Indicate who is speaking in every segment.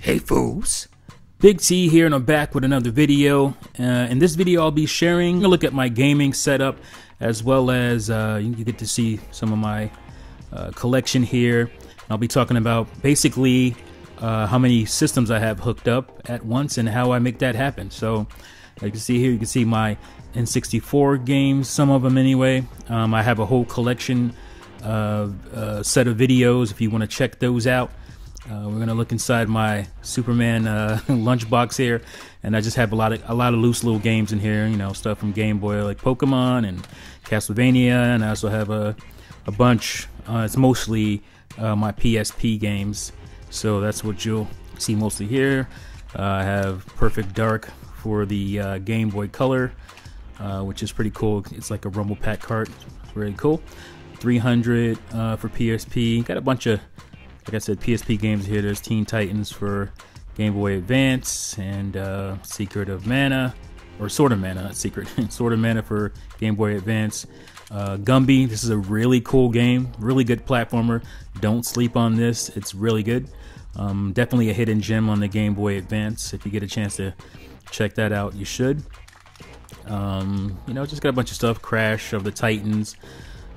Speaker 1: Hey fools, Big T here and I'm back with another video. In this video I'll be sharing a look at my gaming setup as well as you get to see some of my collection here. I'll be talking about basically how many systems I have hooked up at once and how I make that happen. So as you can see here, you can see my N64 games, some of them anyway. I have a whole collection set of videos if you want to check those out. We're gonna look inside my Superman lunchbox here, and I just have a lot of loose little games in here. You know, stuff from Game Boy like Pokemon and Castlevania, and I also have a bunch. It's mostly my PSP games, so that's what you'll see mostly here. I have Perfect Dark for the Game Boy Color, which is pretty cool. It's like a Rumble Pack cart, really cool. 300 for PSP. Got a bunch of, like I said, PSP games here. There's Teen Titans for Game Boy Advance and Secret of Mana, or Sword of Mana, not Secret. Sword of Mana for Game Boy Advance. Gumby, this is a really cool game, really good platformer. Don't sleep on this, it's really good. Definitely a hidden gem on the Game Boy Advance. If you get a chance to check that out, you should. You know, just got a bunch of stuff. Crash of the Titans.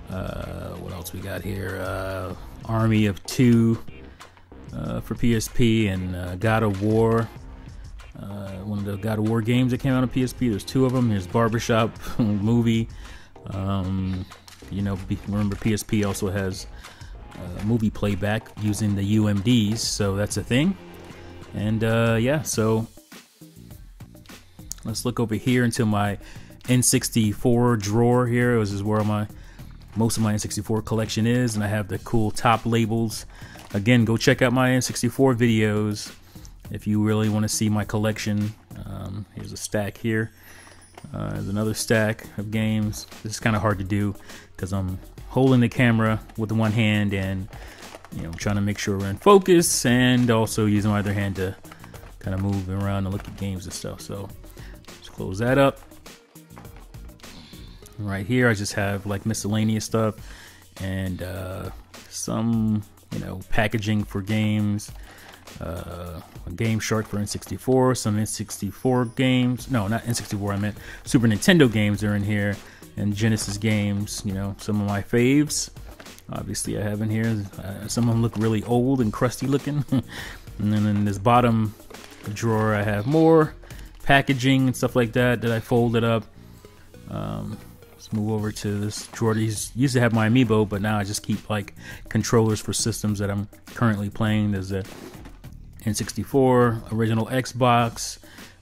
Speaker 1: What else we got here? Army of Two for PSP, and God of War. One of the God of War games that came out on PSP. There's two of them. There's Barbershop movie. You know, remember PSP also has movie playback using the UMDs, so that's a thing. And yeah, so let's look over here into my N64 drawer here. This is where most of my N64 collection is, and I have the cool top labels. Again, go check out my N64 videos if you really want to see my collection. Here's a stack here. There's another stack of games. This is kind of hard to do because I'm holding the camera with one hand and, you know, trying to make sure we're in focus, and also using my other hand to kind of move around and look at games and stuff. So let's close that up. Right here I just have like miscellaneous stuff and some, you know, packaging for games, a Game Shark for N64, some N64 games, no, not N64, I meant Super Nintendo games are in here, and Genesis games, you know, some of my faves obviously I have in here. Some of them look really old and crusty looking. And then in this bottom drawer I have more packaging and stuff like that I folded up. Let's move over to this drawer. These used to have my amiibo, but now I just keep like controllers for systems that I'm currently playing. There's a N64, original Xbox,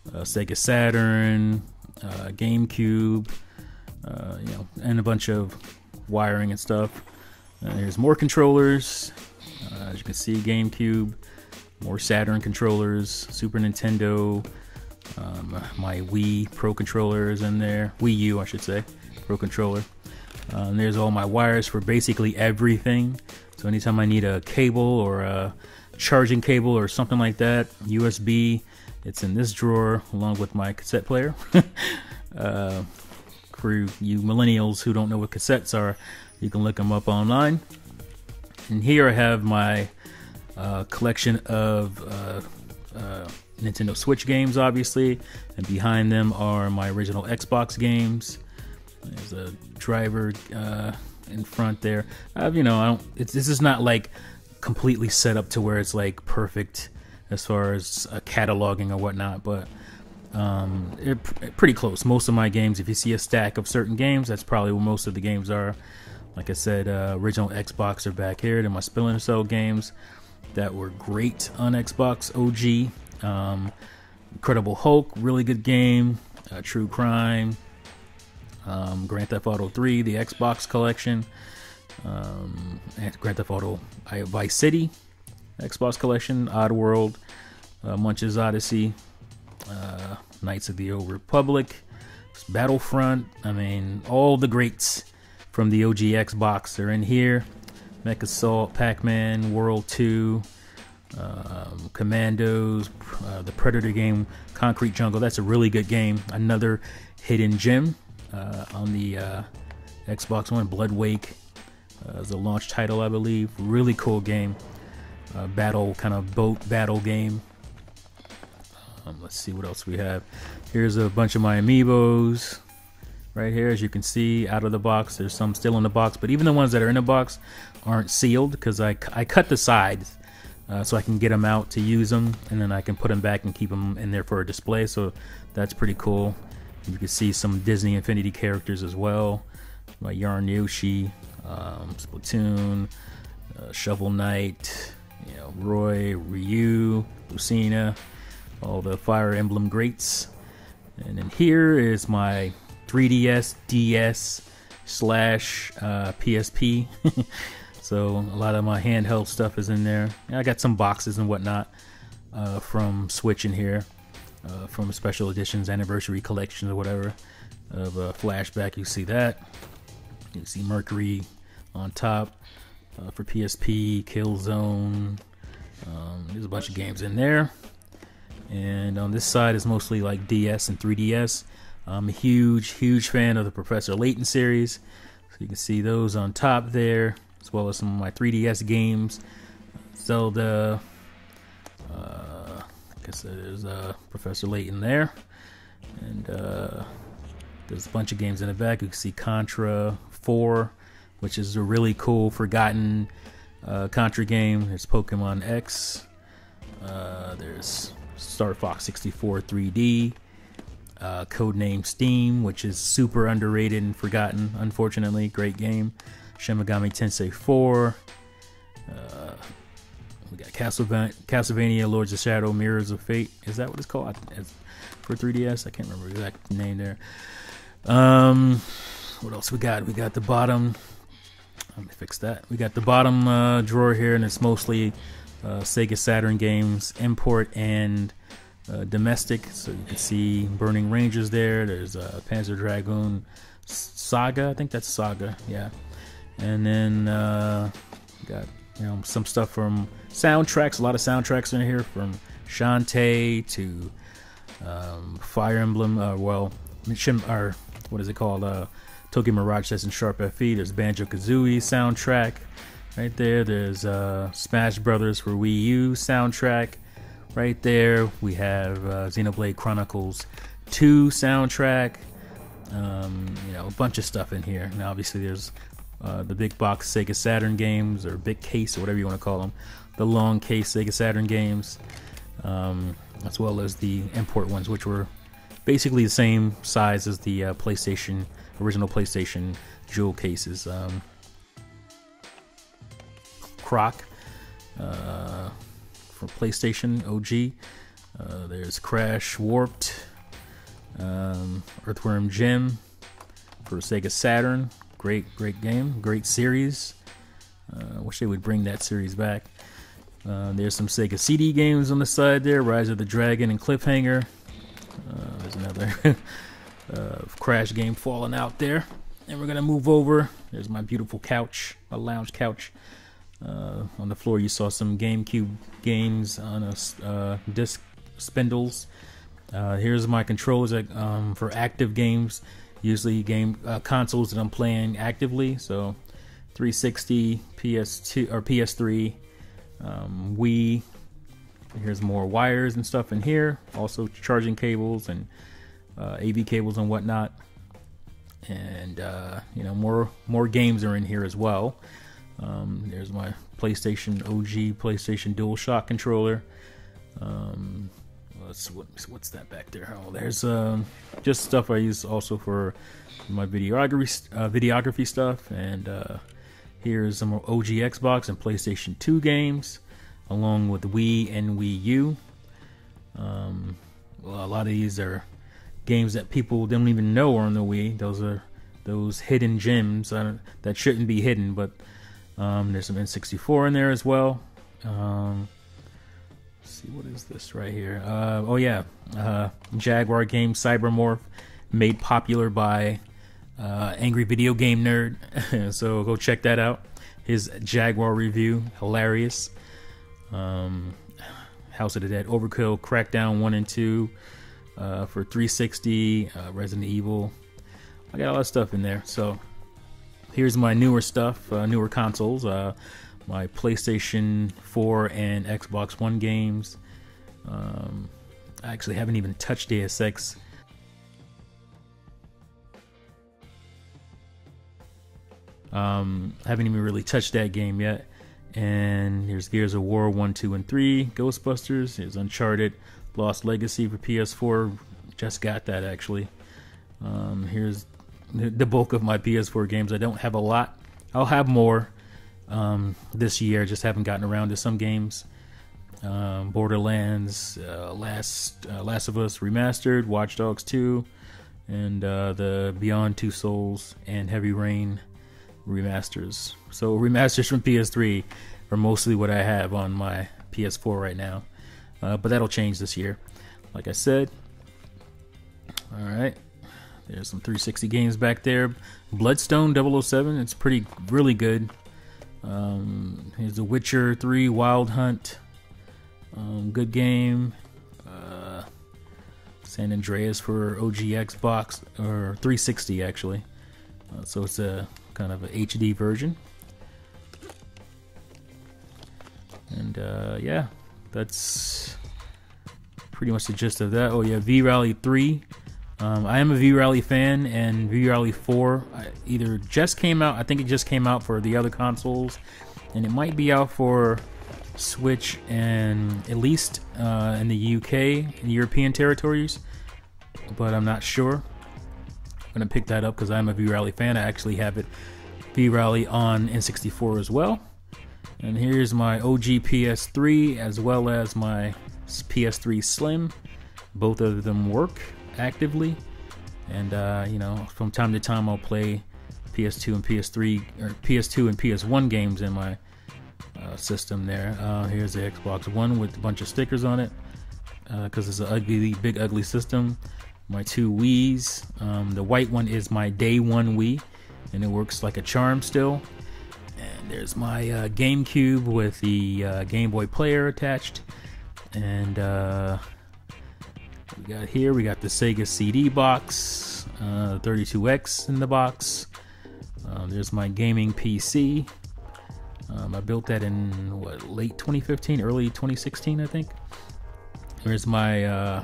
Speaker 1: Sega Saturn, GameCube, you know, and a bunch of wiring and stuff. There's more controllers. As you can see, GameCube, more Saturn controllers, Super Nintendo, my Wii Pro controllers in there, Wii U I should say, Pro controller. And there's all my wires for basically everything. So anytime I need a cable or a charging cable or something like that, USB, it's in this drawer along with my cassette player. For you millennials who don't know what cassettes are, you can look them up online. And here I have my collection of Nintendo Switch games, obviously, and behind them are my original Xbox games. There's a driver in front there. You know, this is not like completely set up to where it's like perfect as far as cataloging or whatnot, but pretty close. Most of my games, if you see a stack of certain games, that's probably where most of the games are. Like I said, original Xbox are back here. They're my Splinter Cell games that were great on Xbox OG. Incredible Hulk, really good game. True Crime, Grand Theft Auto 3, the Xbox collection, and Grand Theft Auto Vice City, Xbox collection, Oddworld, Munch's Odyssey, Knights of the Old Republic, Battlefront. I mean, all the greats from the OG Xbox are in here. Mech Assault, Pac-Man, World 2, Commandos, the Predator game, Concrete Jungle. That's a really good game. Another hidden gem on the Xbox One. Blood Wake is the launch title, I believe. Really cool game. Battle, kind of boat battle game. Let's see what else we have. Here's a bunch of my amiibos right here. As you can see, out of the box, there's some still in the box, but even the ones that are in the box aren't sealed because I cut the sides so I can get them out to use them, and then I can put them back and keep them in there for a display. So that's pretty cool. You can see some Disney Infinity characters as well. My Yarn Yoshi, Splatoon, Shovel Knight, Roy, Ryu, Lucina, all the Fire Emblem greats. And then here is my 3DS, DS / PSP. So a lot of my handheld stuff is in there. I got some boxes and whatnot from Switch in here, from special editions, anniversary collections or whatever of Flashback. You see that. You see Mercury on top for PSP, Killzone. There's a bunch of games in there. And on this side is mostly like DS and 3DS. I'm a huge fan of the Professor Layton series. So you can see those on top there, as well as some of my 3DS games. Zelda. I guess there's Professor Layton there. And there's a bunch of games in the back. You can see Contra 4, which is a really cool, forgotten Contra game. There's Pokemon X. There's Star Fox 64 3D. Codename Steam, which is super underrated and forgotten, unfortunately. Great game. Shin Megami Tensei 4. We got Castlevania Lords of Shadow Mirrors of Fate. Is that what it's called? For 3DS? I can't remember the exact name there. What else we got? We got the bottom. Let me fix that. We got the bottom drawer here, and it's mostly Sega Saturn games, import and domestic. So you can see Burning Rangers there. There's Panzer Dragoon Saga. I think that's Saga. Yeah. And then got some stuff from soundtracks. A lot of soundtracks in here, from Shantae to Fire Emblem. What is it called? Tokyo Mirage Session Sharp FE. There's Banjo-Kazooie soundtrack right there. There's Smash Brothers for Wii U soundtrack right there. We have Xenoblade Chronicles 2 soundtrack. A bunch of stuff in here. Now, obviously, there's the big box Sega Saturn games, or big case, or whatever you want to call them. The long case Sega Saturn games, as well as the import ones, which were basically the same size as the original PlayStation jewel cases. Croc for PlayStation OG. There's Crash Warped, Earthworm Jim for Sega Saturn. Great game, great series. Wish they would bring that series back. There's some Sega CD games on the side there. Rise of the Dragon and Cliffhanger. There's another Crash game falling out there. And we're gonna move over. There's my beautiful couch, my lounge couch. On the floor you saw some GameCube games on a disc spindles. Here's my controls for active games, usually consoles that I'm playing actively. So 360, PS2 or PS3, Wii. Here's more wires and stuff in here, also charging cables and AV cables and whatnot. And more games are in here as well. There's my PlayStation OG PlayStation DualShock controller. What's that back there? Oh, there's just stuff I use also for my videography stuff. And here's some OG Xbox and PlayStation 2 games, along with Wii and Wii U. Well, a lot of these are games that people don't even know are on the Wii. Those are those hidden gems that shouldn't be hidden, but there's some N64 in there as well. Let's see, what is this right here? Jaguar game Cybermorph, made popular by Angry Video Game Nerd. So go check that out. His Jaguar review, hilarious. House of the Dead Overkill, Crackdown 1 and 2 for 360, Resident Evil. I got all that stuff in there. So here's my newer stuff, newer consoles. My PlayStation 4 and Xbox One games. I actually haven't even touched Deus Ex. Haven't even really touched that game yet. And here's Gears of War 1, 2, and 3, Ghostbusters. Here's Uncharted, Lost Legacy for PS4. Just got that actually. Here's the bulk of my PS4 games. I don't have a lot. I'll have more this year. Just haven't gotten around to some games. Borderlands, Last of Us Remastered, Watch Dogs 2, and the Beyond Two Souls and Heavy Rain remasters. So remasters from PS3 are mostly what I have on my PS4 right now, but that'll change this year, like I said. All right, there's some 360 games back there. Bloodstone 007, it's really good. Here's The Witcher 3 Wild Hunt, good game. San Andreas for OG Xbox, or 360 actually, so it's a kind of a HD version. And yeah, that's pretty much the gist of that. Oh yeah, V-Rally 3. I am a V-Rally fan, and V-Rally 4 either just came out, I think it just came out for the other consoles, and it might be out for Switch and at least in the UK and European territories, but I'm not sure. I'm gonna pick that up because I'm a V-Rally fan. I actually have it V-Rally on N64 as well. And here's my OG PS3 as well as my PS3 Slim. Both of them work actively, and you know, from time to time I'll play PS2 and PS3 or PS2 and PS1 games in my system there. Here's the Xbox One with a bunch of stickers on it because it's a big ugly system. My two Wiis. The white one is my day one Wii, and it works like a charm still. And there's my GameCube with the Game Boy player attached. And we got the Sega CD box, 32X in the box. There's my gaming PC. I built that in late 2015, early 2016, I think. There's my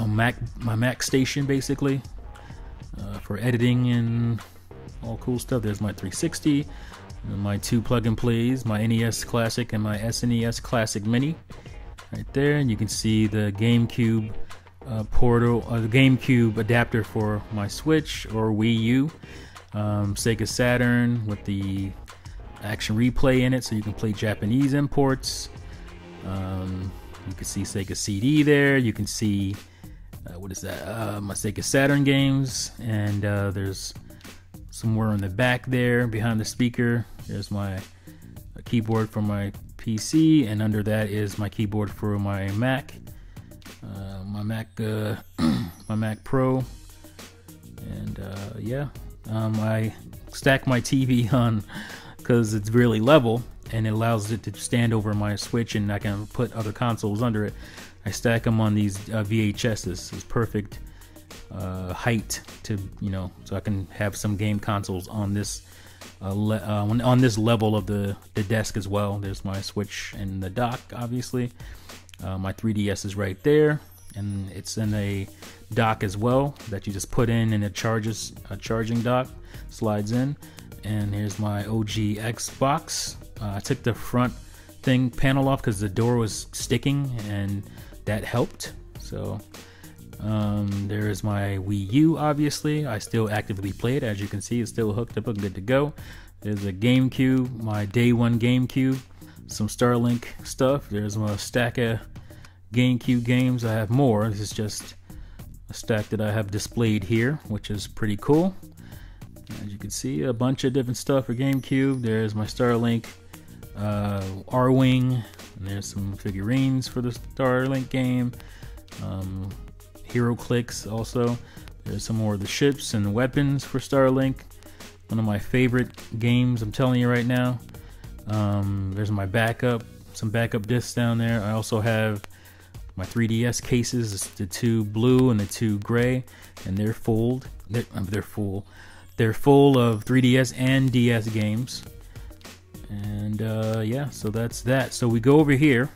Speaker 1: Mac station, basically, for editing and all cool stuff. There's my 360, my two plug and plays, my NES Classic and my SNES Classic Mini, right there. And you can see the GameCube portal, the GameCube adapter for my Switch or Wii U. Sega Saturn with the Action Replay in it, so you can play Japanese imports. You can see Sega CD there. You can see what is that? My Sega Saturn games, and there's somewhere in the back there behind the speaker. There's my keyboard for my PC, and under that is my keyboard for my Mac. My Mac Pro, and yeah, I stack my TV on because it's really level and it allows it to stand over my Switch, and I can put other consoles under it. I stack them on these VHSs. It's perfect height to, you know, so I can have some game consoles on this on this level of the desk as well. There's my Switch and the dock, obviously. My 3DS is right there, and it's in a dock as well that you just put in, and it charges. A charging dock slides in. And here's my OG Xbox. I took the front panel off because the door was sticking, and that helped. So there is my Wii U, obviously. I still actively play it. As you can see, it's still hooked up and good to go. There's a GameCube, my day one GameCube. Some Starlink stuff. There's my stack of GameCube games. I have more. This is just a stack that I have displayed here, which is pretty cool. As you can see, a bunch of different stuff for GameCube. There's my Starlink R-Wing, and there's some figurines for the Starlink game. Hero Clicks also. There's some more of the ships and weapons for Starlink. One of my favorite games, I'm telling you right now. There's my backup, some backup discs down there. I also have my 3DS cases, the two blue and the two gray, and they're full. They're full of 3DS and DS games. And yeah, so that's that. So we go over here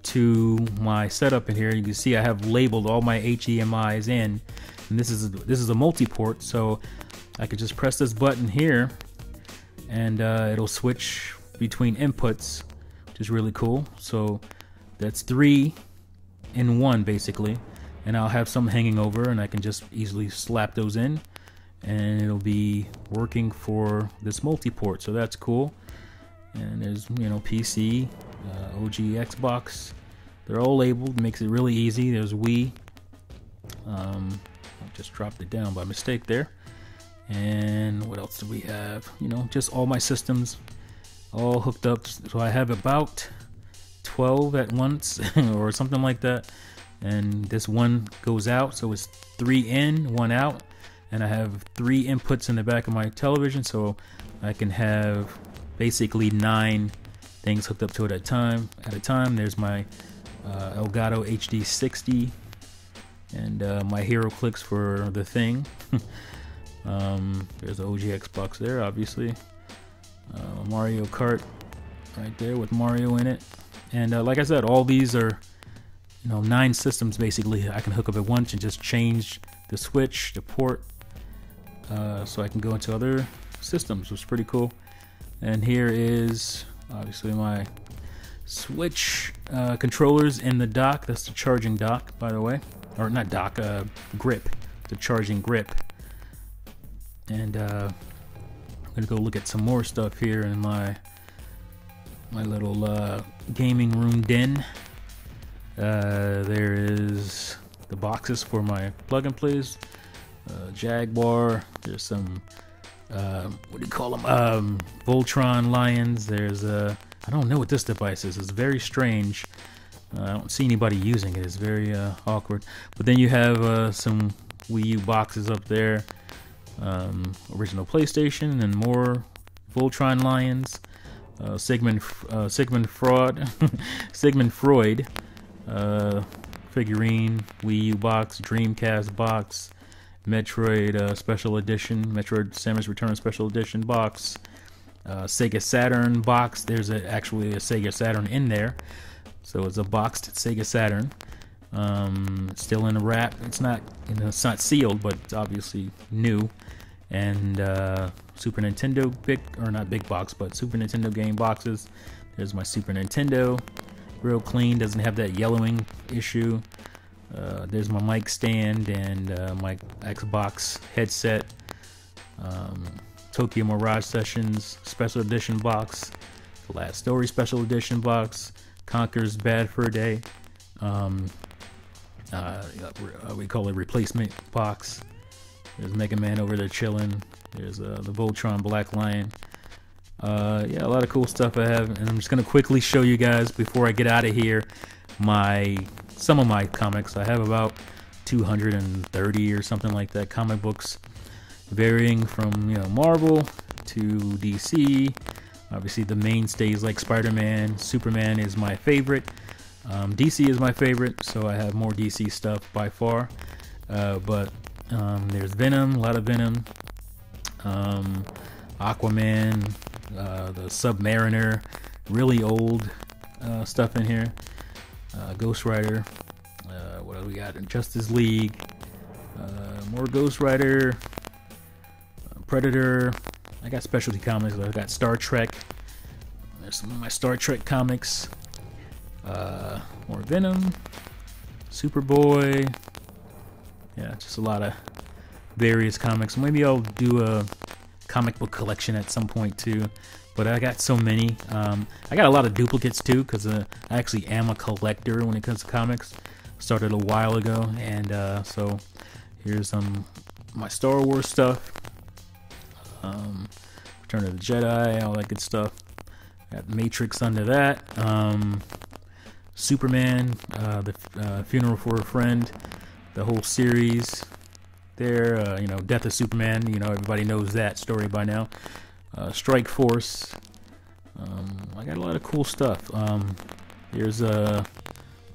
Speaker 1: to my setup in here, you can see I have labeled all my HDMI's in, and this is a multi-port, so I could just press this button here, and it'll switch between inputs, which is really cool. So that's 3 in 1 basically, and I'll have some hanging over, and I can just easily slap those in, and it'll be working for this multi-port. So that's cool. And there's, you know, PC, OG, Xbox. They're all labeled. Makes it really easy. There's Wii. I just dropped it down by mistake there. And what else do we have? You know, just all my systems all hooked up. So I have about 12 at once or something like that. And this one goes out, so it's 3 in, 1 out. And I have 3 inputs in the back of my television, so I can have basically 9 things hooked up to it at a time. There's my Elgato HD 60 and my Hero Clicks for the thing. There's the OG Xbox there, obviously. Mario Kart right there with Mario in it. And like I said, all these are, you know, 9 systems basically I can hook up at once and just change the switch, the port, so I can go into other systems, which is pretty cool. And here is obviously my switch controllers in the dock. That's the charging dock, by the way, or not dock, grip, the charging grip. And I'm gonna go look at some more stuff here in my little gaming room den. There is the boxes for my plug and plays, Jaguar. There's some what do you call them, Voltron Lions. There's I don't know what this device is. It's very strange. I don't see anybody using it. It's very awkward. But then you have some Wii U boxes up there, original PlayStation, and more Voltron Lions, Sigmund Freud figurine, Wii U box, Dreamcast box, Metroid Special Edition, Metroid Samus Return Special Edition box, Sega Saturn box. There's actually a Sega Saturn in there, so it's a boxed Sega Saturn. Still in a wrap. It's not, you know, it's not sealed, but it's obviously new. And Super Nintendo not big box, but Super Nintendo game boxes. There's my Super Nintendo, real clean, doesn't have that yellowing issue. There's my mic stand and my Xbox headset. Tokyo Mirage Sessions Special Edition box, The Last Story Special Edition box, Conker's Bad Fur Day, we call it replacement box. There's Mega Man over there chilling. There's the Voltron Black Lion. Yeah, a lot of cool stuff I have, and I'm just gonna quickly show you guys before I get out of here some of my comics. I have about 230 or something like that comic books, varying from, you know, Marvel to DC. Obviously the mainstays like Spider-Man, Superman is my favorite. DC is my favorite, so I have more DC stuff by far. But there's Venom, a lot of Venom, Aquaman, the Submariner, really old stuff in here, Ghost Rider, what do we got? Justice League, more Ghost Rider, Predator. I got specialty comics. I got Star Trek. There's some of my Star Trek comics. More Venom, Superboy. Yeah, just a lot of various comics. Maybe I'll do a comic book collection at some point too, but I got so many. I got a lot of duplicates too, because I actually am a collector when it comes to comics. Started a while ago, and so here's my Star Wars stuff, Return of the Jedi, all that good stuff. Got Matrix under that, Superman, the Funeral for a Friend, the whole series there, you know, Death of Superman, you know, everybody knows that story by now. Strike Force. I got a lot of cool stuff. Here's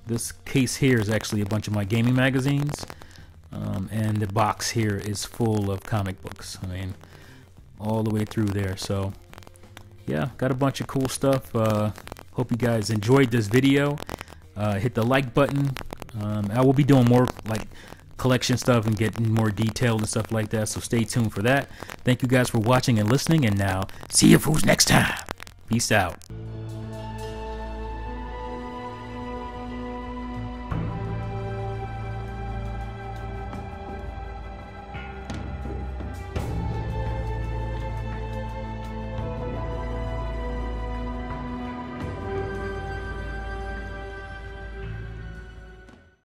Speaker 1: this case here is actually a bunch of my gaming magazines, and the box here is full of comic books. I mean, all the way through there. So yeah, got a bunch of cool stuff. Hope you guys enjoyed this video. hit the like button. I will be doing more like collection stuff and getting more detailed and stuff like that, so stay tuned for that. Thank you guys for watching and listening, and now see you fools next time. Peace out.